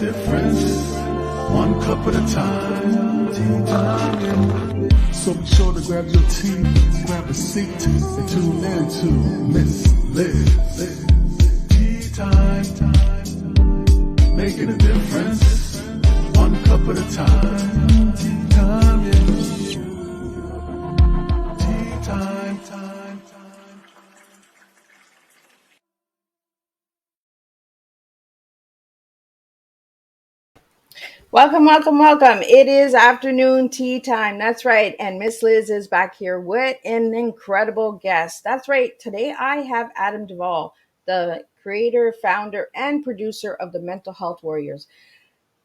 difference, one cup at a time. So be sure to grab your tea, grab a seat, and tune in to Miss Liz. Tea time, making a difference, one cup at a time. Tea time, yeah. Tea time, time. Welcome. It is afternoon tea time. That's right. And Miss Liz is back here with an incredible guest. That's right. Today I have Adam Duval, the creator, founder, and producer of the Mental Health Warriors.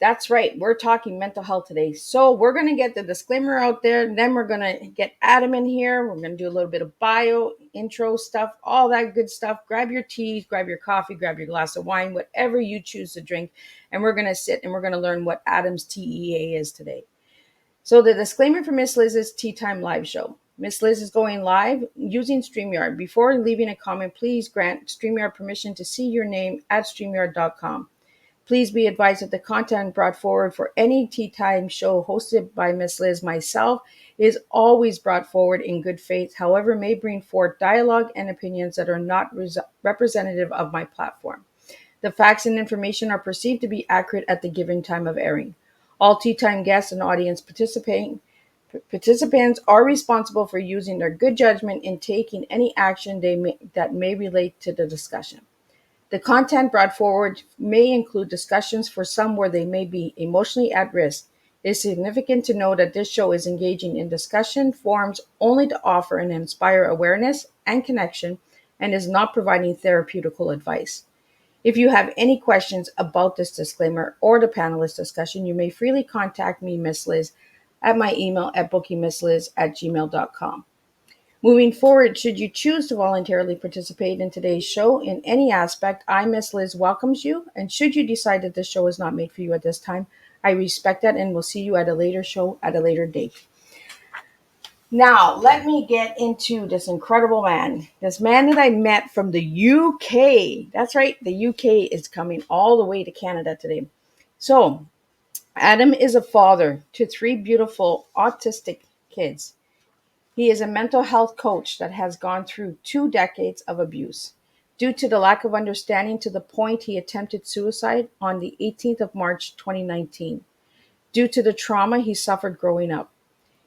That's right. We're talking mental health today. So we're going to get the disclaimer out there. And then we're going to get Adam in here. We're going to do a little bit of bio, intro stuff, all that good stuff. Grab your tea, grab your coffee, grab your glass of wine, whatever you choose to drink. And we're going to sit and we're going to learn what Adam's TEA is today. So the disclaimer for Miss Liz's Tea Time live show. Miss Liz is going live using StreamYard. Before leaving a comment, please grant StreamYard permission to see your name at StreamYard.com. Please be advised that the content brought forward for any Tea Time show hosted by Miss Liz, myself, is always brought forward in good faith, however, may bring forth dialogue and opinions that are not representative of my platform. The facts and information are perceived to be accurate at the given time of airing. All Tea Time guests and audience participants are responsible for using their good judgment in taking any action that may relate to the discussion. The content brought forward may include discussions for some where they may be emotionally at risk. It is significant to know that this show is engaging in discussion forums only to offer and inspire awareness and connection and is not providing therapeutical advice. If you have any questions about this disclaimer or the panelist discussion, you may freely contact me, Miss Liz, at my email at bookingmissliz@gmail.com. Moving forward, should you choose to voluntarily participate in today's show in any aspect, I, Miss Liz, welcomes you. And should you decide that this show is not made for you at this time, I respect that and will see you at a later show at a later date. Now, let me get into this incredible man. This man that I met from the UK. That's right, the UK is coming all the way to Canada today. So, Adam is a father to 3 beautiful autistic kids. He is a mental health coach that has gone through 2 decades of abuse. Due to the lack of understanding to the point he attempted suicide on the 18th of March 2019, due to the trauma he suffered growing up.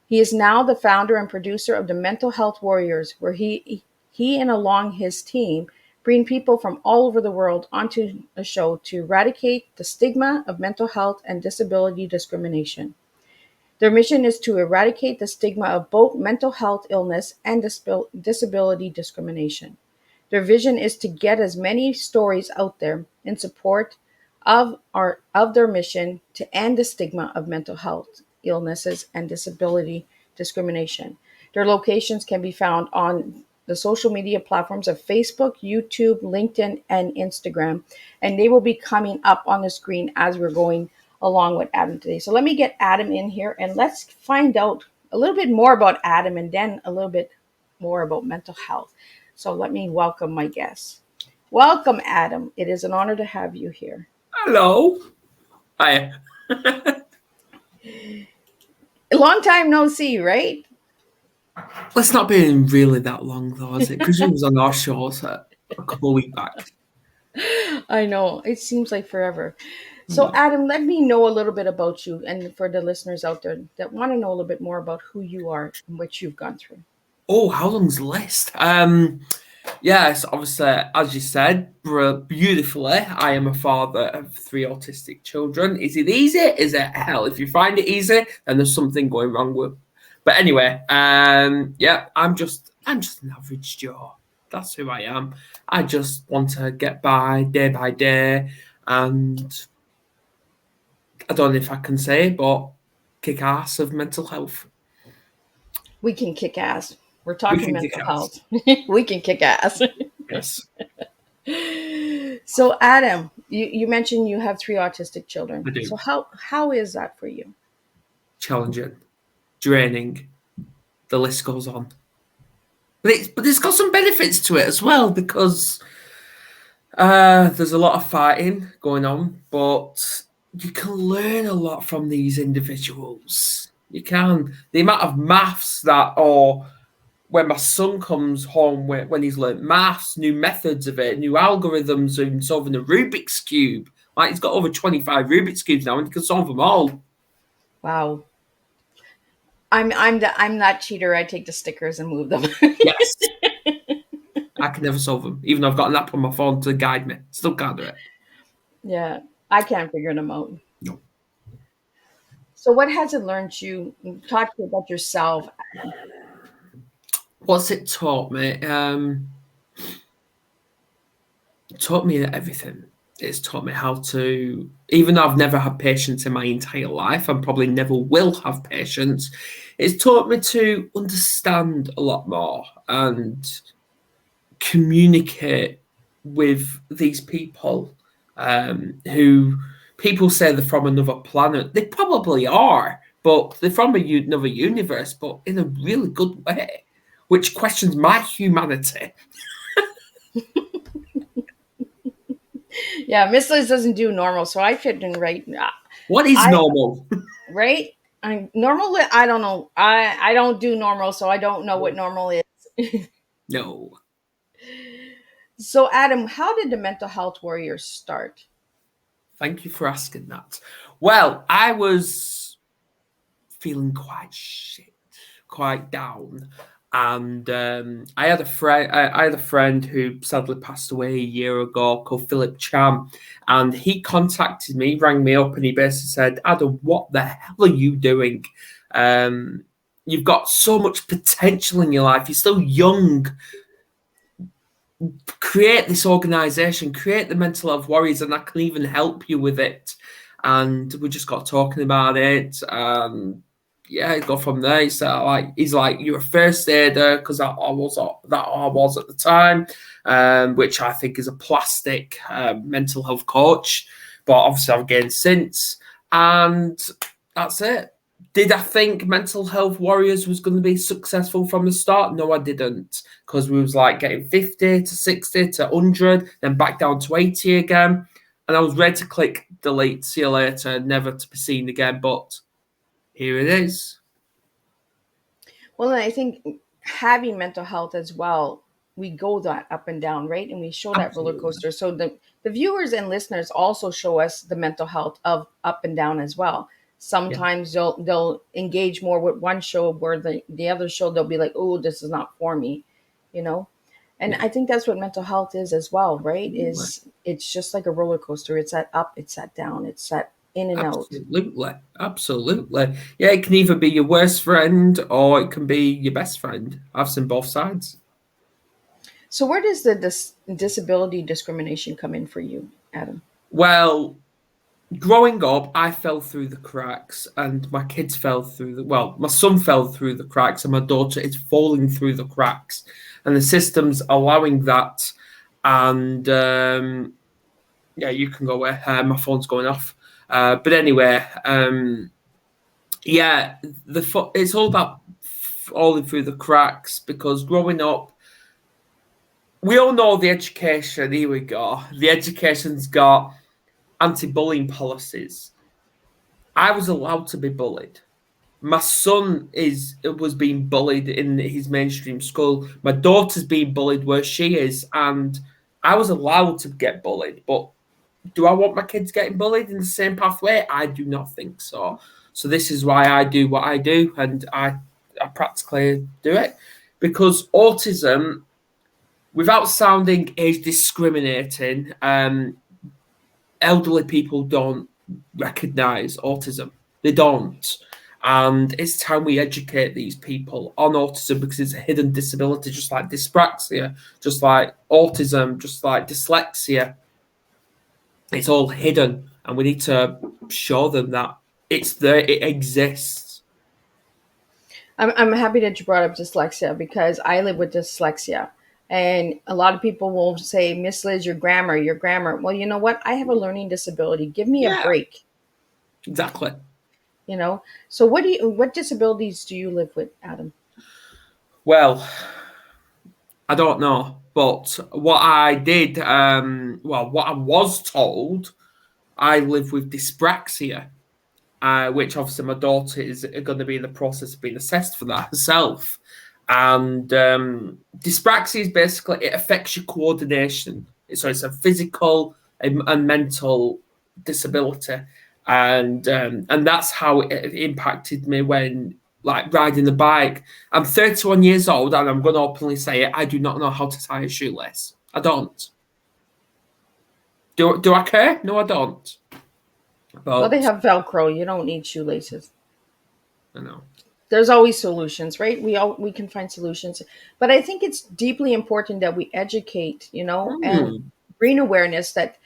He is now the founder and producer of the Mental Health Warriors, where he and along his team bring people from all over the world onto a show to eradicate the stigma of mental health and disability discrimination. Their mission is to eradicate the stigma of both mental health illness and disability discrimination. Their vision is to get as many stories out there in support of their mission to end the stigma of mental health illnesses and disability discrimination. Their locations can be found on the social media platforms of Facebook, YouTube, LinkedIn, and Instagram, and they will be coming up on the screen as we're going along with Adam today. So let me get Adam in here and let's find out a little bit more about Adam and then a little bit more about mental health. So let me welcome my guest. Welcome, Adam. It is an honor to have you here. Hello. Hi. A long time no see, right? Well, it's not been really that long though, is it? Because you was on our show a couple of weeks back. I know. It seems like forever. So, Adam, let me know a little bit about you and for the listeners out there that want to know a little bit more about who you are and what you've gone through. Oh, how long's the list? Yes, obviously, as you said, beautifully, I am a father of 3 autistic children. Is it easy? Is it hell? If you find it easy, then there's something going wrong with. But anyway, yeah, I'm just an average Joe. That's who I am. I just want to get by day, and I don't know if I can say, but kick ass of mental health. We can kick ass. We're talking mental health. Ass. We can kick ass. Yes. So, Adam, you mentioned you have 3 autistic children. I do. So how is that for you? Challenging, draining. The list goes on. But it's got some benefits to it as well because there's a lot of fighting going on, but you can learn a lot from these individuals. You can. The amount of maths that, or when my son comes home when he's learnt maths, new methods of it, new algorithms in solving a Rubik's Cube. Like he's got over 25 Rubik's Cubes now and he can solve them all. Wow. I'm that cheater. I take the stickers and move them. Yes. I can never solve them. Even though I've got an app on my phone to guide me. Still can't do it. Yeah, I can't figure them out. No. So, what has it learned you? Talk to you about yourself. What's it taught me? It taught me everything. It's taught me how to, even though I've never had patience in my entire life, and probably never will have patience, it's taught me to understand a lot more and communicate with these people who people say they're from another planet. They probably are, but they're from another universe, but in a really good way, which questions my humanity. Yeah, Miss Liz doesn't do normal, so I shouldn't write. What is I normal? right. Normal. I don't know. I don't do normal, so I don't know what normal is. No. So, Adam, how did the mental health warriors start? Thank you for asking that. Well, I was feeling quite shit, quite down, and I had a friend. I had a friend who sadly passed away a year ago, called Philip Cham, and he contacted me, rang me up, and he basically said, "Adam, what the hell are you doing? You've got so much potential in your life. You're still young. Create this organization, create the mental health warriors, and I can even help you with it." And we just got talking about it. Yeah, go from there. He's like, you're a first aider, because I was at the time, which I think is a plastic mental health coach, but obviously I've gained since, and that's it. Did I think Mental Health Warriors was going to be successful from the start? No, I didn't, because we was like getting 50 to 60 to 100, then back down to 80 again. And I was ready to click delete, see you later, never to be seen again. But here it is. Well, and I think having mental health as well, we go that up and down, right? And we show that roller Absolutely. coaster. So the viewers and listeners also show us the mental health of up and down as well. Yeah. Sometimes they'll engage more with one show where the other show they'll be like, oh, this is not for me, you know? And Yeah. I think that's what mental health is as well, right? Absolutely. Is it's just like a roller coaster. It's that up, it's that down, it's that in and out. Absolutely. Absolutely. Yeah, it can either be your worst friend or it can be your best friend. I've seen both sides. So where does the disability discrimination come in for you, Adam? Well, growing up, I fell through the cracks, and my kids fell through my son fell through the cracks, and my daughter is falling through the cracks, and the system's allowing that. And yeah, you can go away. My phone's going off. But anyway, yeah, it's all about falling through the cracks, because growing up, we all know the education. Here we go. The education's got anti-bullying policies. I was allowed to be bullied. My son was being bullied in his mainstream school. My daughter's being bullied where she is, and I was allowed to get bullied. But do I want my kids getting bullied in the same pathway? I do not think so. So this is why I do what I do, and I practically do it, because autism, without sounding age discriminating, elderly people don't recognize autism. They don't. And it's time we educate these people on autism, because it's a hidden disability, just like dyspraxia, just like autism, just like dyslexia. It's all hidden, and we need to show them that it's there, it exists. I'm happy that you brought up dyslexia because I live with dyslexia. And a lot of people will say, Miss Liz, your grammar, your grammar. Well, you know what? I have a learning disability. Give me a Yeah, break, exactly. you know? So what disabilities do you live with, Adam? Well, I don't know, but what I did, what I was told I live with dyspraxia, which obviously my daughter is going to be in the process of being assessed for that herself. And dyspraxia is basically, it affects your coordination. So it's a physical and mental disability, and that's how it impacted me when like riding the bike. I'm 31 years old, and I'm going to openly say it. I do not know how to tie a shoelace. I don't. Do I care? No, I don't. Well, they But have Velcro. You don't need shoelaces. I know. There's always solutions, right? We can find solutions, but I think it's deeply important that we educate, and Hmm. bring awareness that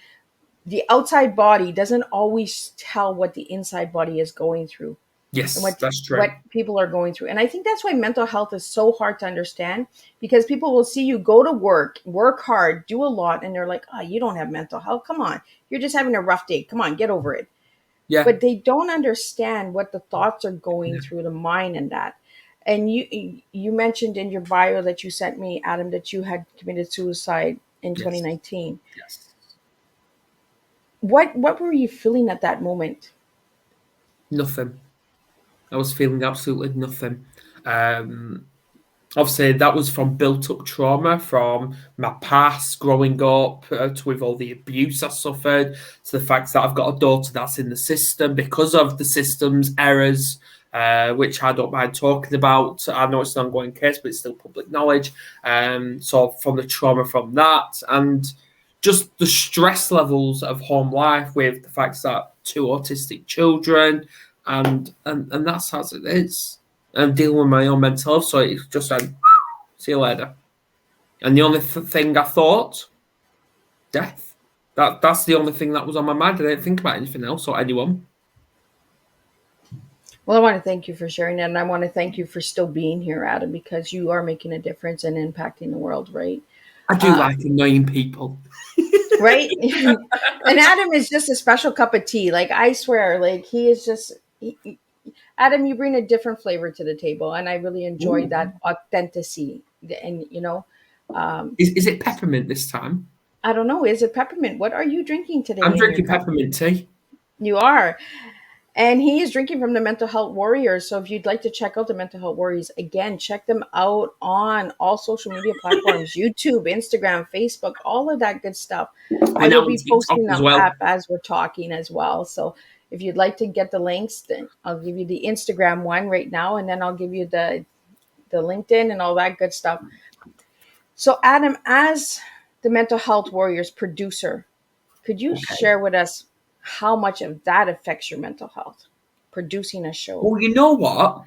the outside body doesn't always tell what the inside body is going through, and Yes, that's what true. people are going through. And I think that's why mental health is so hard to understand, because people will see you go to work hard, do a lot, and they're like, "Oh, you don't have mental health. Come on, you're just having a rough day. Come on, get over it." Yeah. But they don't understand what the thoughts are going through the mind and that. And you mentioned in your bio that you sent me, Adam, that you had committed suicide in Yes. 2019. Yes. What were you feeling at that moment? Nothing. I was feeling absolutely nothing. Um, Obviously, that was from built up trauma from my past growing up, to with all the abuse I suffered, to the fact that I've got a daughter that's in the system because of the system's errors, which I don't mind talking about. I know it's an ongoing case, but it's still public knowledge. So, from the trauma from that, and just the stress levels of home life with the fact that two autistic children, and that's as it is. I'm dealing with my own mental health, so it's just like, see you later. And the only thing I thought, death. That's the only thing that was on my mind. I didn't think about anything else or anyone. Well, I want to thank you for sharing that, and I want to thank you for still being here, Adam, because you are making a difference and impacting the world, right? I do Uh, like annoying people. right. And Adam is just a special cup of tea. Like, I swear, like, he is just Adam, you bring a different flavor to the table, and I really enjoy Ooh. that authenticity. And um, Is it peppermint this time? I don't know, is it peppermint? What are you drinking I'm today in your drinking cup? peppermint tea. You are. And he is drinking from the Mental Health Warriors. So if you'd like to check out the Mental Health Warriors, again, check them out on all social media platforms: YouTube, Instagram, Facebook, all of that good stuff. I And will now on be TikTok posting as them well. up as we're talking as well. So if you'd like to get the links, then I'll give you the Instagram one right now, and then I'll give you the LinkedIn and all that good stuff. So, Adam, as the Mental Health Warriors producer, could you Okay. share with us how much of that affects your mental health? Producing a show. Well, you know what?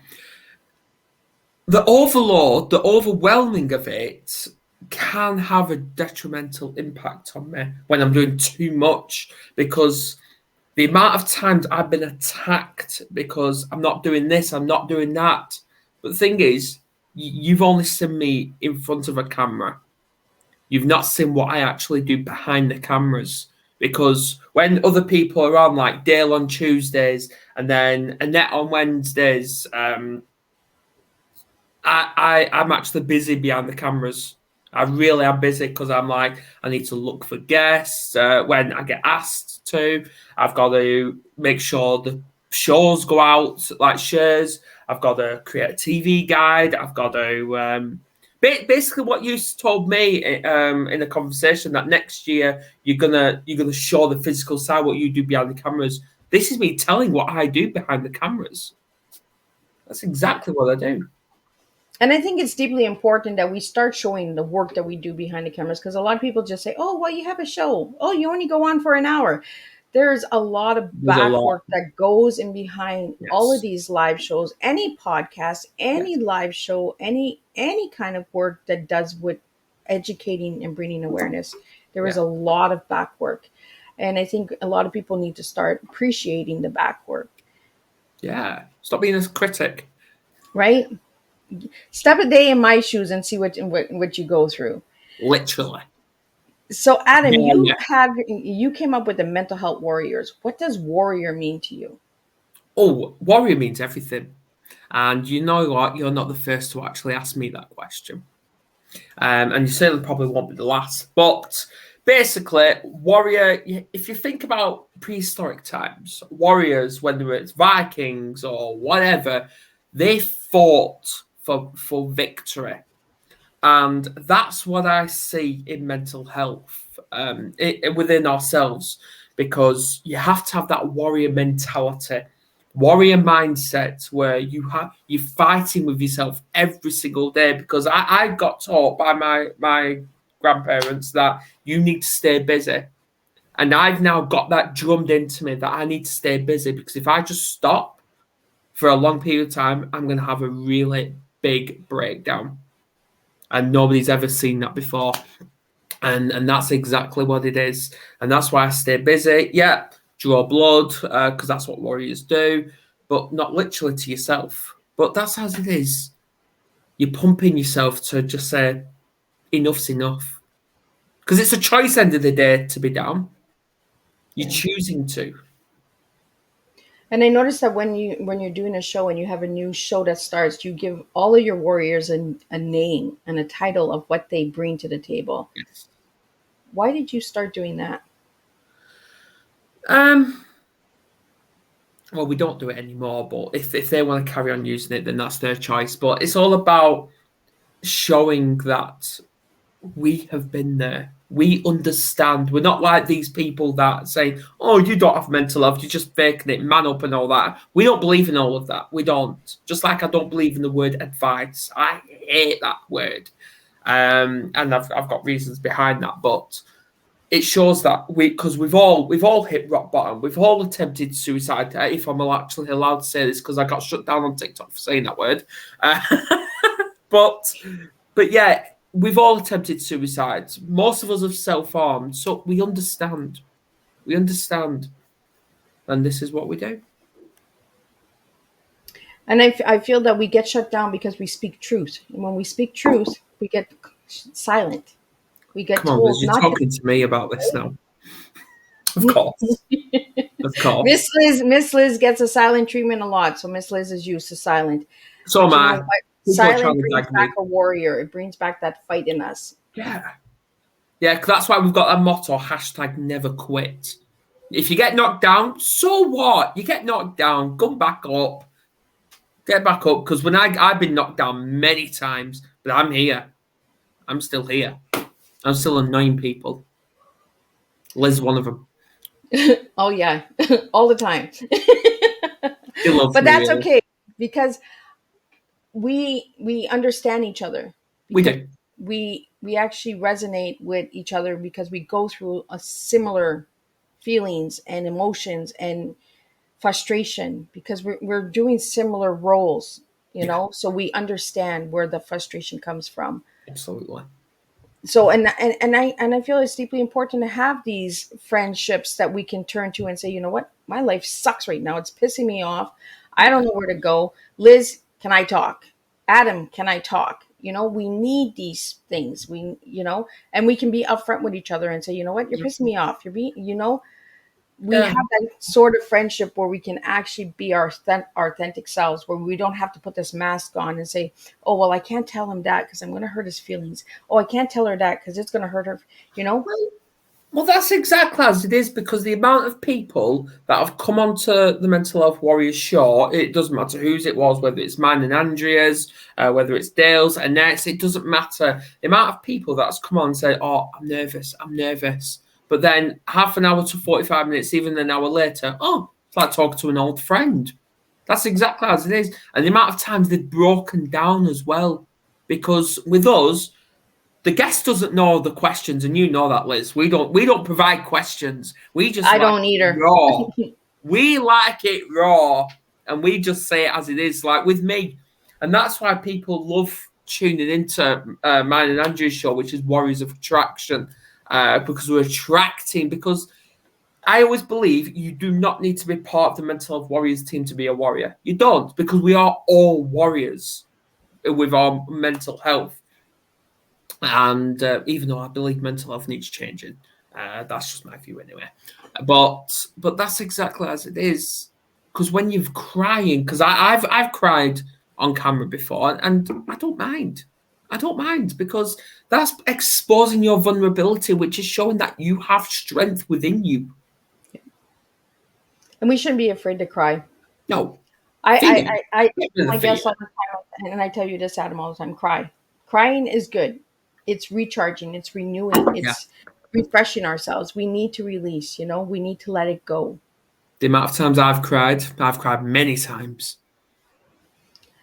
The overload, the overwhelming of it can have a detrimental impact on me when I'm doing too much, because the amount of times I've been attacked because I'm not doing this, I'm not doing that. But the thing is, you've only seen me in front of a camera. You've not seen what I actually do behind the cameras. Because when other people are on, like Dale on Tuesdays and then Annette on Wednesdays, I'm actually busy behind the cameras. I really am busy because I'm like, I need to look for guests when I get asked to. I've got to make sure the shows go out like shares. I've got to create a TV guide. I've got to basically what you told me in a conversation that next year you're gonna show the physical side, what you do behind the cameras. This is me telling what I do behind the cameras. That's exactly what I do. And I think it's deeply important that we start showing the work that we do behind the cameras, because a lot of people just say, oh, well, you have a show. Oh, you only go on for an hour. There's a lot of There's a back lot. work that goes in behind all of Yes. these live shows, any podcast, any Yes. live show, any kind of work that does with educating and bringing awareness. There is Yeah. a lot of back work. And I think a lot of people need to start appreciating the back work, Yeah. Stop being a critic. right? Step a day in my shoes and see what you go through. Literally. So, Adam, Yeah, yeah. you came up with the mental health warriors. What does warrior mean to you? Oh, warrior means everything. And you know what? You're not the first to actually ask me that question. And you certainly probably won't be the last. But basically, warrior, if you think about prehistoric times, warriors, whether it's Vikings or whatever, they fought for victory. And that's what I see in mental health within ourselves, because you have to have that warrior mentality, warrior mindset, where you're fighting with yourself every single day. Because I got taught by my grandparents that you need to stay busy. And I've now got that drummed into me that I need to stay busy, because if I just stop for a long period of time, I'm going to have a really big breakdown. And nobody's ever seen that before. And that's exactly what it is. And that's why I stay busy. Yeah, draw blood, because that's what warriors do, but not literally to yourself. But that's as it is. You're pumping yourself to just say, enough's enough. Because it's a choice end of the day to be down. You're choosing to. And I noticed that when you're doing a show and you have a new show that starts, you give all of your warriors a name and a title of what they bring to the table. Yes. Why did you start doing that? Well, we don't do it anymore, but if they want to carry on using it, then that's their choice. But it's all about showing that we have been there. We understand. We're not like these people that say, oh, you don't have mental health, you're just faking it, man up and all that. We don't believe in all of that. We don't. Just like I don't believe in the word advice. I hate that word. And I've got reasons behind that. But it shows that because we've all hit rock bottom. We've all attempted suicide. If I'm actually allowed to say this, because I got shut down on TikTok for saying that word. But yeah, we've all attempted suicide. Most of us have self-harmed, so we understand. We understand, and this is what we do. And I feel that we get shut down because we speak truth. And when we speak truth, we get silent. We get Come on, told you're not talking to me about this now. Of course. Of course. Miss Liz gets a silent treatment a lot, so Miss Liz is used to silent. So am But you know I. what? People are Silent trying to brings drag back me. a warrior. It brings back that fight in us. Yeah. Yeah, 'cause that's why we've got that motto, #never quit. If you get knocked down, so what? You get knocked down, come back up. Get back up, because when I've been knocked down many times, but I'm here. I'm still here. I'm still annoying people. Liz, one of them. Oh yeah, all the time. She loves But me, that's really. okay, because we understand each other, We because do. we actually resonate with each other, because we go through a similar feelings and emotions and frustration, because we're doing similar roles, Yeah, so we understand where the frustration comes from. absolutely. So and I feel it's deeply important to have these friendships that we can turn to and say, you know what, my life sucks right now, it's pissing me off, I don't know where to go. Liz, can I talk? Adam, can I talk? We need these things, and we can be upfront with each other and say, you know what, you're pissing me off, you're being, we have Yeah. that sort of friendship where we can actually be our authentic selves, where we don't have to put this mask on and say, oh, well, I can't tell him that because I'm going to hurt his feelings. Oh, I can't tell her that because it's going to hurt her. Well, that's exactly as it is, because the amount of people that have come onto the Mental Health Warriors show, it doesn't matter whose it was, whether it's mine and Andrea's, whether it's Dale's, Annette's, it doesn't matter. The amount of people that's come on and said, oh, I'm nervous. But then half an hour to 45 minutes, even an hour later, oh, it's like talking to an old friend. That's exactly as it is. And the amount of times they've broken down as well. Because with us, the guest doesn't know the questions, and you know that, Liz. We don't provide questions. We just I like don't it either. raw. We like it raw, and we just say it as it is, like with me. And that's why people love tuning into mine and Andrew's show, which is Warriors of Attraction, because we're attracting. Because I always believe you do not need to be part of the Mental Health Warriors team to be a warrior. You don't, because we are all warriors with our mental health. And even though I believe mental health needs changing, that's just my view anyway. But that's exactly as it is. Because when you're crying, because I've cried on camera before, and I don't mind. I don't mind, because that's exposing your vulnerability, which is showing that you have strength within you. And we shouldn't be afraid to cry. No, I fear. I I, I Get rid of I the fear. guess all the time, and I tell you this, Adam, all the time. Cry. Crying is good. It's recharging. It's renewing. Yeah. It's refreshing ourselves. We need to release. We need to let it go. The amount of times I've cried many times.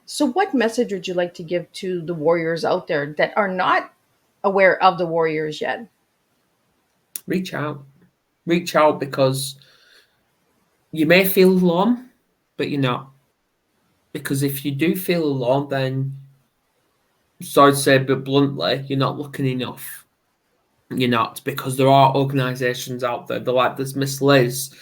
So, what message would you like to give to the warriors out there that are not aware of the warriors yet? Reach out. Reach out, because you may feel alone, but you're not. Because if you do feel alone, then, sorry to say, but bluntly, you're not looking enough. You're not, because there are organisations out there. They're like this Miss Liz.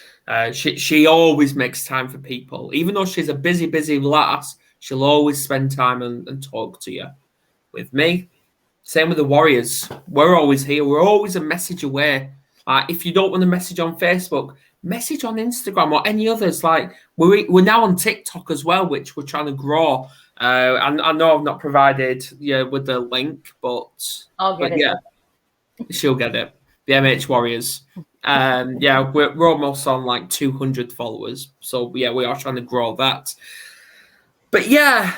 She always makes time for people. Even though she's a busy lass, she'll always spend time and talk to you. With me, same with the Warriors. We're always here. We're always a message away. If you don't want to message on Facebook, message on Instagram or any others. Like, we're now on TikTok as well, which we're trying to grow. I know I've not provided with the link, but I'll get it. yeah, she'll get it. The MH Warriors. Yeah, we're almost on like 200 followers. So yeah, we are trying to grow that. But yeah,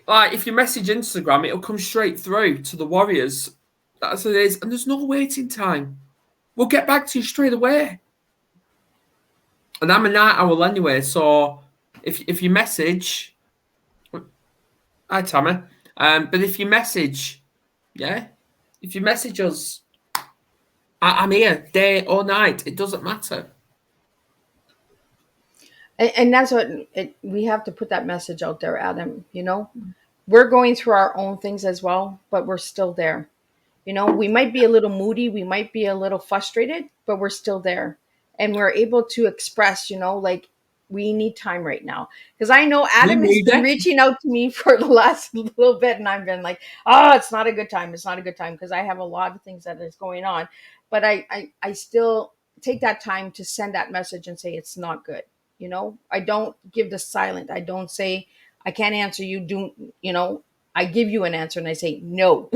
like, if you message Instagram, it'll come straight through to the Warriors. That's what it is. And there's no waiting time. We'll get back to you straight away. And I'm a night owl anyway, so if you message, hi Tammy. But if you message, if you message us, I'm here day or night. It doesn't matter. And that's what we have to put that message out there, Adam. We're going through our own things as well, but we're still there. We might be a little moody, we might be a little frustrated, but we're still there. And we're able to express, like, we need time right now. Because I know Adam has been reaching out to me for the last little bit, and I've been like, oh, it's not a good time. It's not a good time, because I have a lot of things that is going on. But I still take that time to send that message and say it's not good. I don't give the silent. I don't say, I can't answer you. I give you an answer and I say no.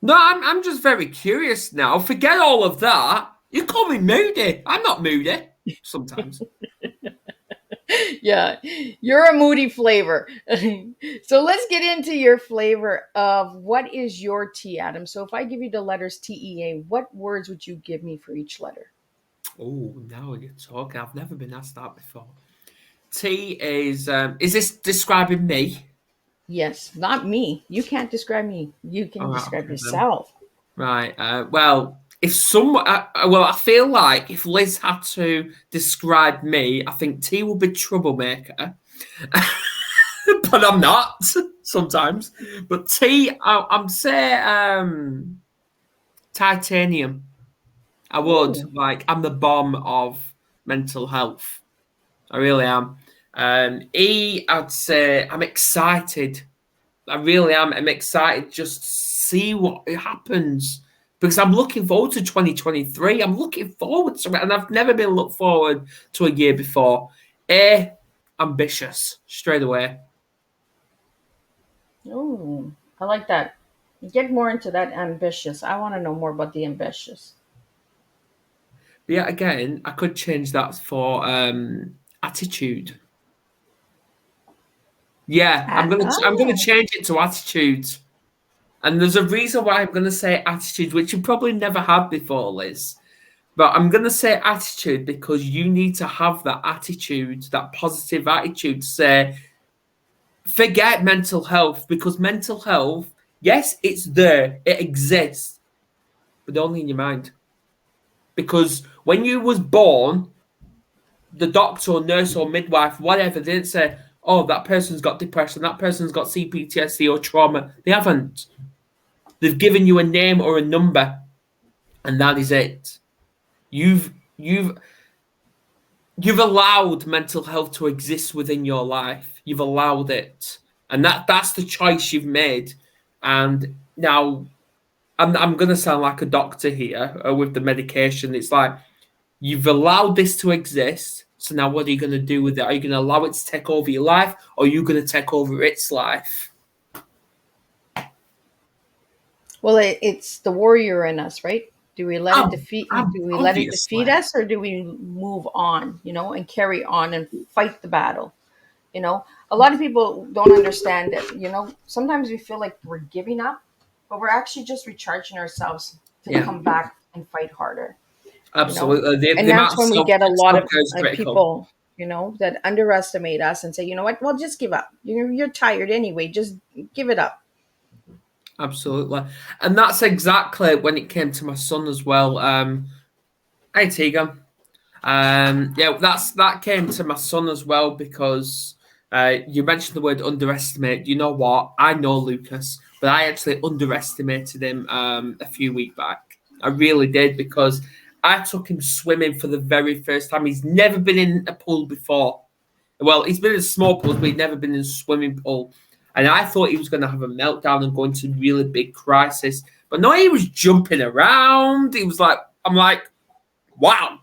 No, I'm just very curious now. Forget all of that. You call me moody. I'm not moody sometimes. Yeah, you're a moody flavor. So let's get into your flavor of what is your T, Adam. So if I give you the letters TEA, what words would you give me for each letter? Oh, now you're talking. I've never been asked that before. T is this describing me? Yes, not me. You can't describe me. You can describe Okay, yourself. Right. Well, if someone, I feel like if Liz had to describe me, I think T will be troublemaker, but I'm not sometimes. But T, I'm say titanium. I would. Ooh. Like, I'm the bomb of mental health. I really am. E, I'd say I'm excited. I really am. I'm excited just to see what happens, because I'm looking forward to 2023. I'm looking forward to it, and I've never been looked forward to a year before. A, ambitious, straight away. Oh, I like that. Get more into that ambitious. I want to know more about the ambitious. But yeah, again, I could change that for attitude. Yeah, I'm gonna Ah. change it to attitude. And there's a reason why I'm gonna say attitude, which you probably never had before, Liz. But I'm going to say attitude, because you need to have that attitude, that positive attitude to say, forget mental health, because mental health, yes, it's there, it exists, but only in your mind. Because when you was born, the doctor or nurse or midwife, whatever, they didn't say, oh, that person's got depression, that person's got CPTSD or trauma. They haven't. They've given you a name or a number, and that is it. You've allowed mental health to exist within your life. You've allowed it, and that's the choice you've made. And now, I'm going to sound like a doctor here with the medication. It's like, you've allowed this to exist. So now, what are you going to do with it? Are you going to allow it to take over your life, or are you going to take over its life? Well, it's the warrior in us, right? Do we let it Oh, defeat? Do we let it obviously. defeat us, or do we move on? And carry on and fight the battle. A lot of people don't understand that. Sometimes we feel like we're giving up, but we're actually just recharging ourselves to Yeah, come back and fight harder. you know absolutely. The and amount that's of when we get a lot of self-care is critical. people that underestimate us and say, you know what, well, just give up. You're tired anyway, just give it up. Absolutely. And that's exactly when it came to my son as well. Hey, Tegan. Yeah, that came to my son as well because you mentioned the word underestimate. You know what? I know Lucas, but I actually underestimated him a few weeks back. I really did because I took him swimming for the very first time. He's never been in a pool before. Well, he's been in small pools, but he's never been in a swimming pool. And I thought he was going to have a meltdown and go into really big crisis. But no, he was jumping around. He was like, I'm like, wow.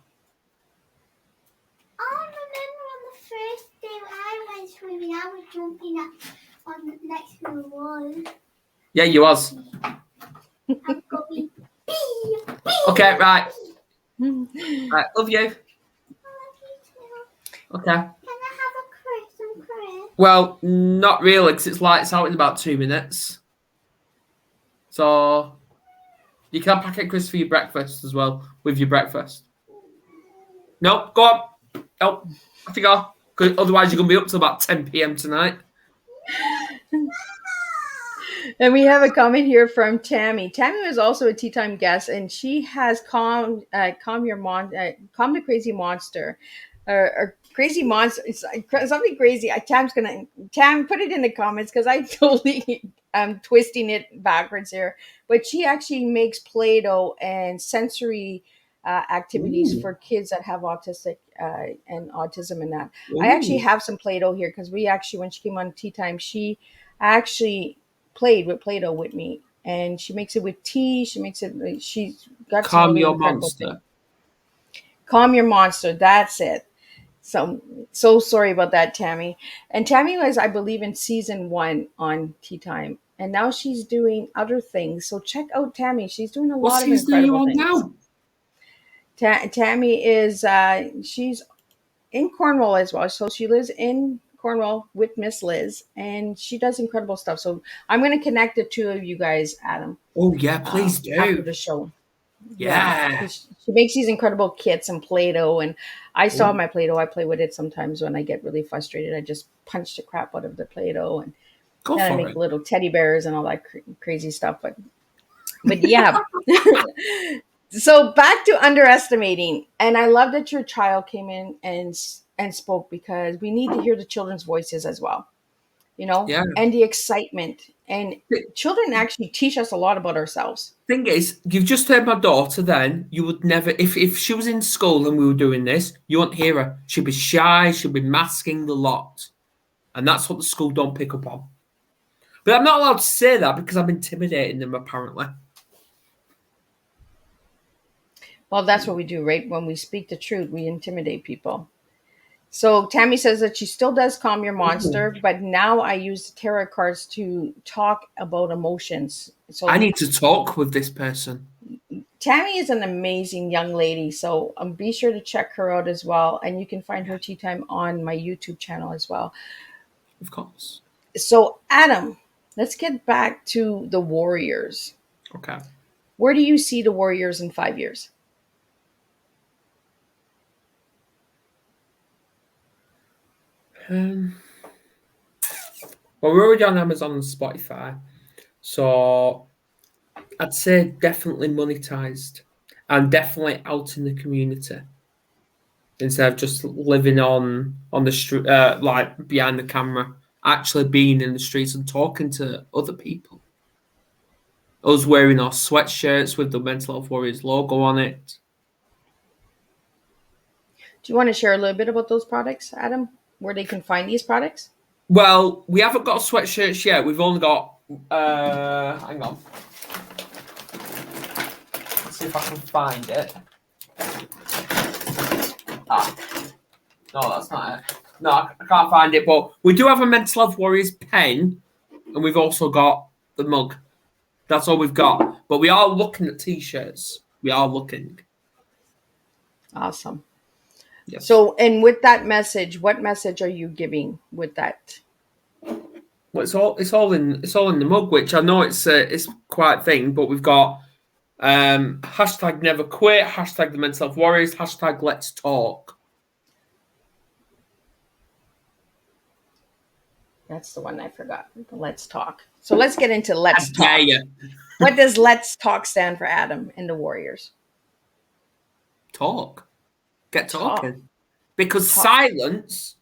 I remember on the first day I went swimming, I was jumping up on next to the wall. Yeah, you was. I'm going, bee, bee. Okay, right. Hmm. Right, love you. I love you too. Okay. Can I have some Chris? Well, not really, because it's lights out in about 2 minutes. So you can pack it, Chris, for your breakfast as well, with your breakfast. No, go on. No, off you go. 'Cause otherwise, you're going to be up till about 10 p.m. tonight. And we have a comment here from Tammy. Tammy was also a tea time guest, and she has calm the crazy monster, or crazy monster. It's something crazy. Tam, put it in the comments because I totally am twisting it backwards here. But she actually makes Play-Doh and sensory activities Ooh. for kids that have autistic and autism and that. I actually Ooh. have some Play-Doh here because we actually, when she came on Tea Time, she actually played with Play-Doh with me, and she makes it with tea. She's got some Calm really your incredible things. monster. Calm your monster. That's it. So sorry about that, Tammy. And Tammy was, I believe, in season 1 on Tea Time, and now she's doing other things. So check out Tammy. She's doing a What lot of season are you incredible on things. now? Tammy is she's in Cornwall as well. So she lives in Cornwall with Miss Liz, and she does incredible stuff. So I'm going to connect the two of you guys, Adam, Oh, yeah, please after do. the show. Yeah, Yeah. because she makes these incredible kits and Play-Doh, and I still have Oh, my Play-Doh. I play with it sometimes when I get really frustrated. I just punch the crap out of the Play-Doh, and go then I for make it. little teddy bears and all that crazy stuff. But yeah. So back to underestimating, and I love that your child came in and spoke, because we need to hear the children's voices as well, Yeah. and the excitement. And children actually teach us a lot about ourselves. Thing is, you've just heard my daughter then. You would never, if she was in school and we were doing this, you wouldn't hear her. She'd be shy, she'd be masking the lot. And that's what the school don't pick up on. But I'm not allowed to say that because I'm intimidating them, apparently. Well, that's what we do, right? When we speak the truth, we intimidate people. So Tammy says that she still does calm your Ooh. monster, but now I use the tarot cards to talk about emotions. I So need to talk with this person. Tammy is an amazing young lady, so be sure to check her out as well. And you can find her tea time on my YouTube channel as well. Of course. So, Adam, let's get back to the Warriors. Okay. Where do you see the Warriors in 5 years? Um, well, we're already on Amazon and Spotify. So I'd say definitely monetized and definitely out in the community instead of just living on the street, like behind the camera, actually being in the streets and talking to other people. Us wearing our sweatshirts with the Mental Health Warriors logo on it. Do you want to share a little bit about those products, Adam? Where they can find these products? Well, we haven't got sweatshirts yet. We've only got. Hang on. Let's see if I can find it. Ah, no, that's not it. No, I can't find it. But we do have a Mental Health Warriors pen, and we've also got the mug. That's all we've got. But we are looking at t-shirts. We are looking. Awesome. Yes. So, and with that message, what message are you giving with that? Well, it's all in the mug, which I know it's quite thing, but we've got hashtag never quit, hashtag the mental health warriors, hashtag let's talk. That's the one I forgot. Let's talk. So let's get into let's I dare talk. you. What does let's talk stand for, Adam and the Warriors? Talk. Get Talk. talking. Because Talk. silence,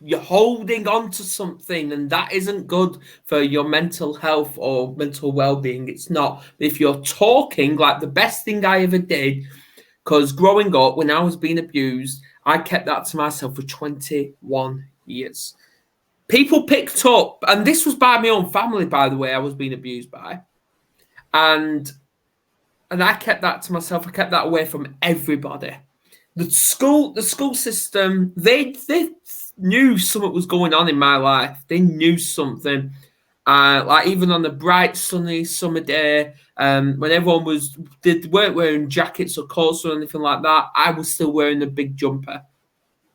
you're holding on to something, and that isn't good for your mental health or mental well-being. It's not. If you're talking, like the best thing I ever did, because growing up, when I was being abused, I kept that to myself for 21 years. People picked up, and this was by my own family, by the way, I was being abused by. And I kept that to myself. I kept that away from everybody. The school system, they knew something was going on in my life. They knew something. Like even on a bright, sunny summer day, when everyone they weren't wearing jackets or coats or anything like that, I was still wearing a big jumper.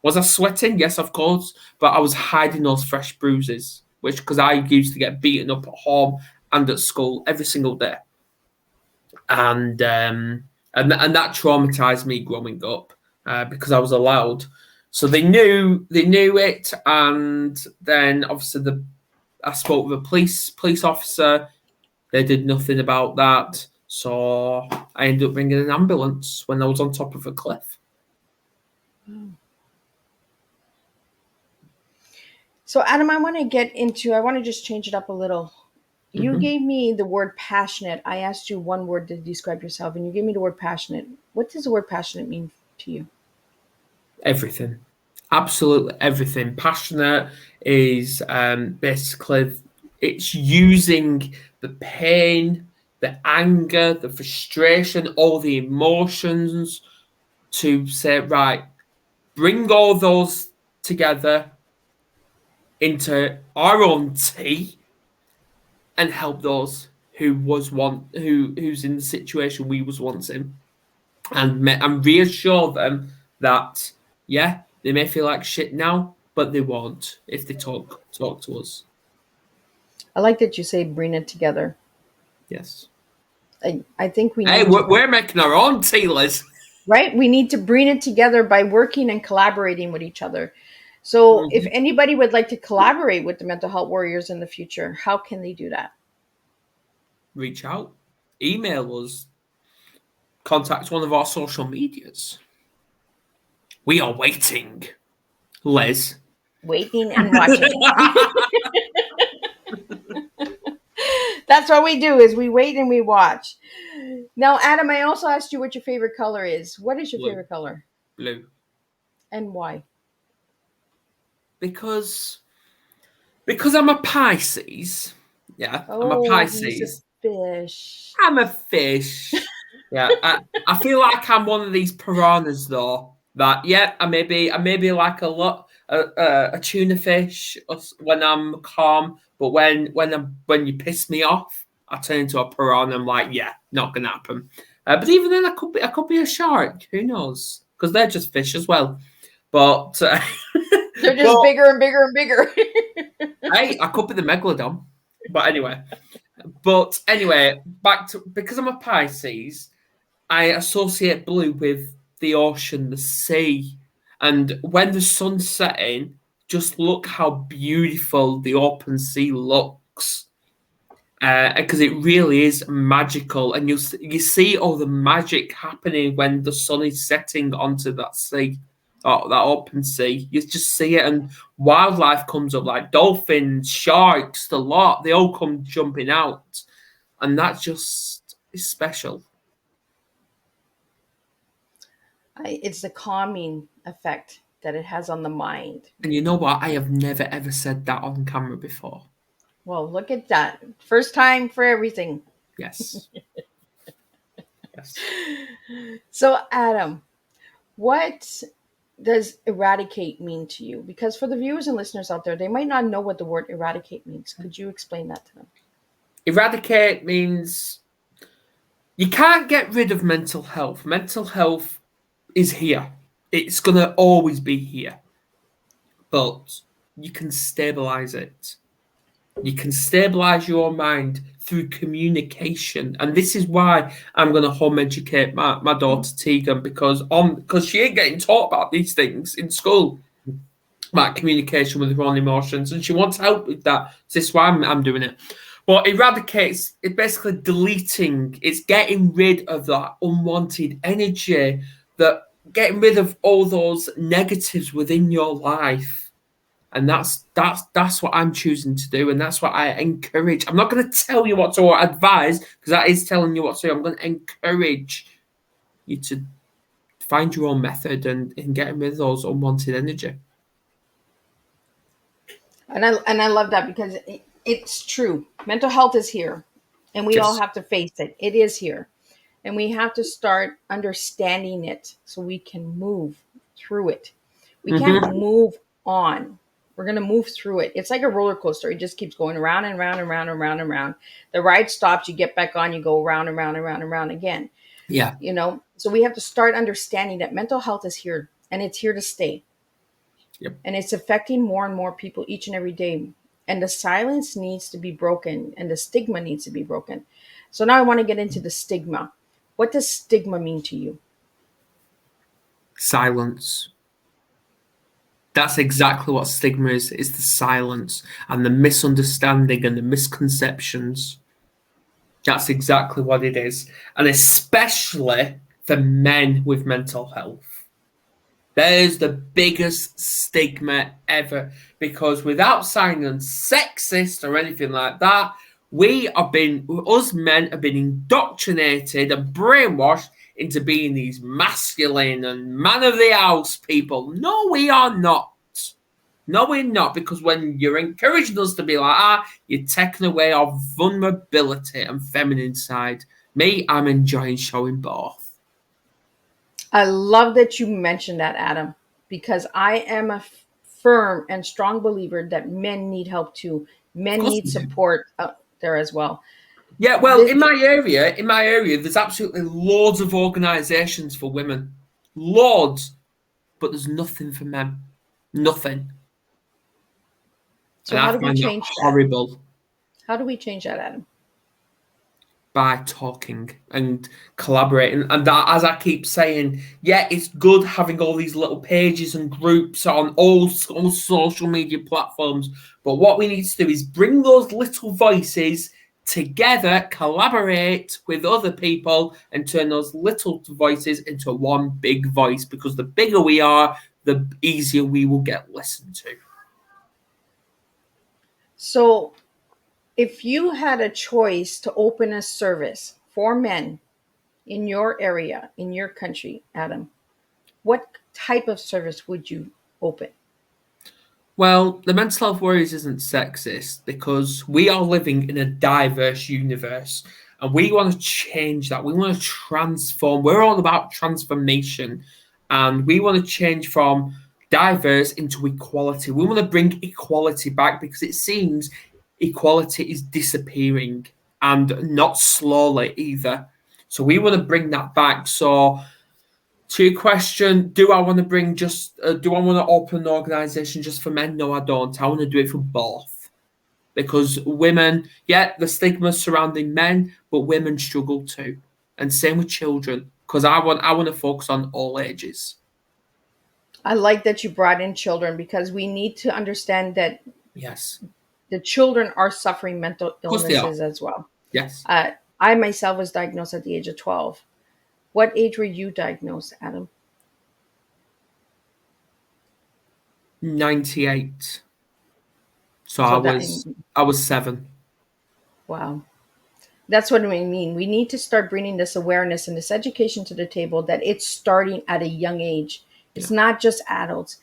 Was I sweating? Yes, of course. But I was hiding those fresh bruises, because I used to get beaten up at home and at school every single day. And that traumatized me growing up because I was allowed. So they knew it, and then obviously I spoke with a police officer. They did nothing about that, so I ended up ringing an ambulance when I was on top of a cliff. So, Adam, I want to just change it up a little. You gave me the word passionate. I asked you one word to describe yourself, and you gave me the word passionate. What does the word passionate mean to you? Everything, absolutely everything. Passionate is basically it's using the pain, the anger, the frustration, all the emotions to say, right, bring all those together into our own tea and help those who's in the situation we was once in, and reassure them that yeah, they may feel like shit now, but they won't if they talk to us. I like that you say bring it together. Yes. I think we Hey, need to, we're making our own tea, Liz. right? We need to bring it together by working and collaborating with each other. So, if anybody would like to collaborate with the Mental Health Warriors in the future, how can they do that? Reach out, email us, contact one of our social medias. We are waiting, Liz. Waiting and watching. That's what we do is we wait and we watch. Now, Adam, I also asked you what your favorite color is. What is your Blue. favorite color? Blue. And why? Because I'm a Pisces. Yeah, I'm a Oh, he's a Pisces. fish. I'm a fish. Yeah, I feel like I'm one of these piranhas though. That yeah, I may be like a tuna fish when I'm calm, but when you piss me off, I turn into a piranha. I'm like, yeah, not gonna happen. But even then, I could be a shark. Who knows? Because they're just fish as well. But They're just bigger and bigger and bigger. hey, I could be the megalodon. But anyway, back to because I'm a Pisces. I associate blue with the ocean, the sea. And when the sun's setting, just look how beautiful the open sea looks. Because it really is magical. And you see all the magic happening when the sun is setting onto that sea, or that open sea. You just see it, and wildlife comes up like dolphins, sharks, the lot. They all come jumping out. And that just is special. It's the calming effect that it has on the mind. And you know what? I have never ever said that on camera before. Well, look at that. First time for everything. Yes. Yes. So, Adam, what does eradicate mean to you? Because for the viewers and listeners out there, they might not know what the word eradicate means. Could you explain that to them? Eradicate means you can't get rid of mental health. Mental health is here. It's going to always be here. But you can stabilize it. You can stabilize your mind through communication. And this is why I'm going to home educate my daughter Tegan, because she ain't getting taught about these things in school, about communication with her own emotions, and she wants help with that. So this is why I'm doing it. But eradicates, it's basically deleting, it's getting rid of that unwanted energy, that getting rid of all those negatives within your life. And that's what I'm choosing to do, and that's what I encourage. I'm not going to tell you what to advise, because that is telling you what to do. I'm going to encourage you to find your own method and getting rid of those unwanted energy. And I love that, because it's true. Mental health is here, and we all Yes. have to face it. It is here, and we have to start understanding it so we can move through it. We can't Mm-hmm. move on. We're gonna move through it. It's like a roller coaster. It just keeps going around and round and round and round and round. The ride stops. You get back on. You go around and round and round and round again. Yeah. So we have to start understanding that mental health is here, and it's here to stay. Yep. And it's affecting more and more people each and every day. And the silence needs to be broken, and the stigma needs to be broken. So now I want to get into the stigma. What does stigma mean to you? Silence. That's exactly what stigma is. It's the silence and the misunderstanding and the misconceptions. That's exactly what it is. And especially for men with mental health. There's the biggest stigma ever, because without sounding sexist or anything like that, us men have been indoctrinated and brainwashed into being these masculine and man of the house people. No, we are not. No, we're not, because when you're encouraging us to be like you're taking away our vulnerability and feminine side. Me, I'm enjoying showing both. I love that you mentioned that, Adam, because I am a firm and strong believer that men need help too. Of Men course need we do. support out there as well. Yeah, well, This, in my area, there's absolutely loads of organisations for women, loads, but there's nothing for men, nothing, so and I how do we find that change that? horrible. How do we change that, Adam? By talking and collaborating, and that, as I keep saying, yeah, it's good having all these little pages and groups on all social media platforms, but what we need to do is bring those little voices together, collaborate with other people, and turn those little voices into one big voice, because the bigger we are, the easier we will get listened to. So if you had a choice to open a service for men in your area, in your country, Adam, what type of service would you open? Well, the mental health worries isn't sexist, because we are living in a diverse universe and we want to change that. We want to transform. We're all about transformation, and we want to change from diverse into equality. We want to bring equality back, because it seems equality is disappearing, and not slowly either. So we want to bring that back. So to your question, do I want to do I want to open an organisation just for men? No, I don't. I want to do it for both. Because women, yeah, the stigma surrounding men, but women struggle too. And same with children. Because I want to focus on all ages. I like that you brought in children, because we need to understand that Yes. the children are suffering mental Of course they are. illnesses as well. Yes. I myself was diagnosed at the age of 12. What age were you diagnosed, Adam? 98. So I So that, was I was 7. wow. That's what we mean. We need to start bringing this awareness and this education to the table, that it's starting at a young age. It's Yeah. not just adults.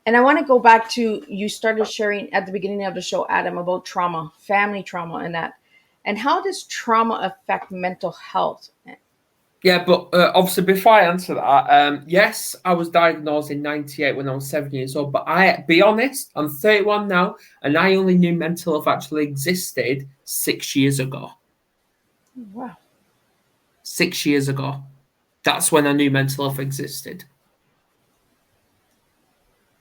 And I want to go back to, you started sharing at the beginning of the show, Adam, about trauma, family trauma, and that. And how does trauma affect mental health? Yeah, but obviously, before I answer that, yes, I was diagnosed in '98 when I was 7 years old. But be honest, I'm 31 now, and I only knew mental health actually existed 6 years ago. Wow. 6 years ago, that's when I knew mental health existed.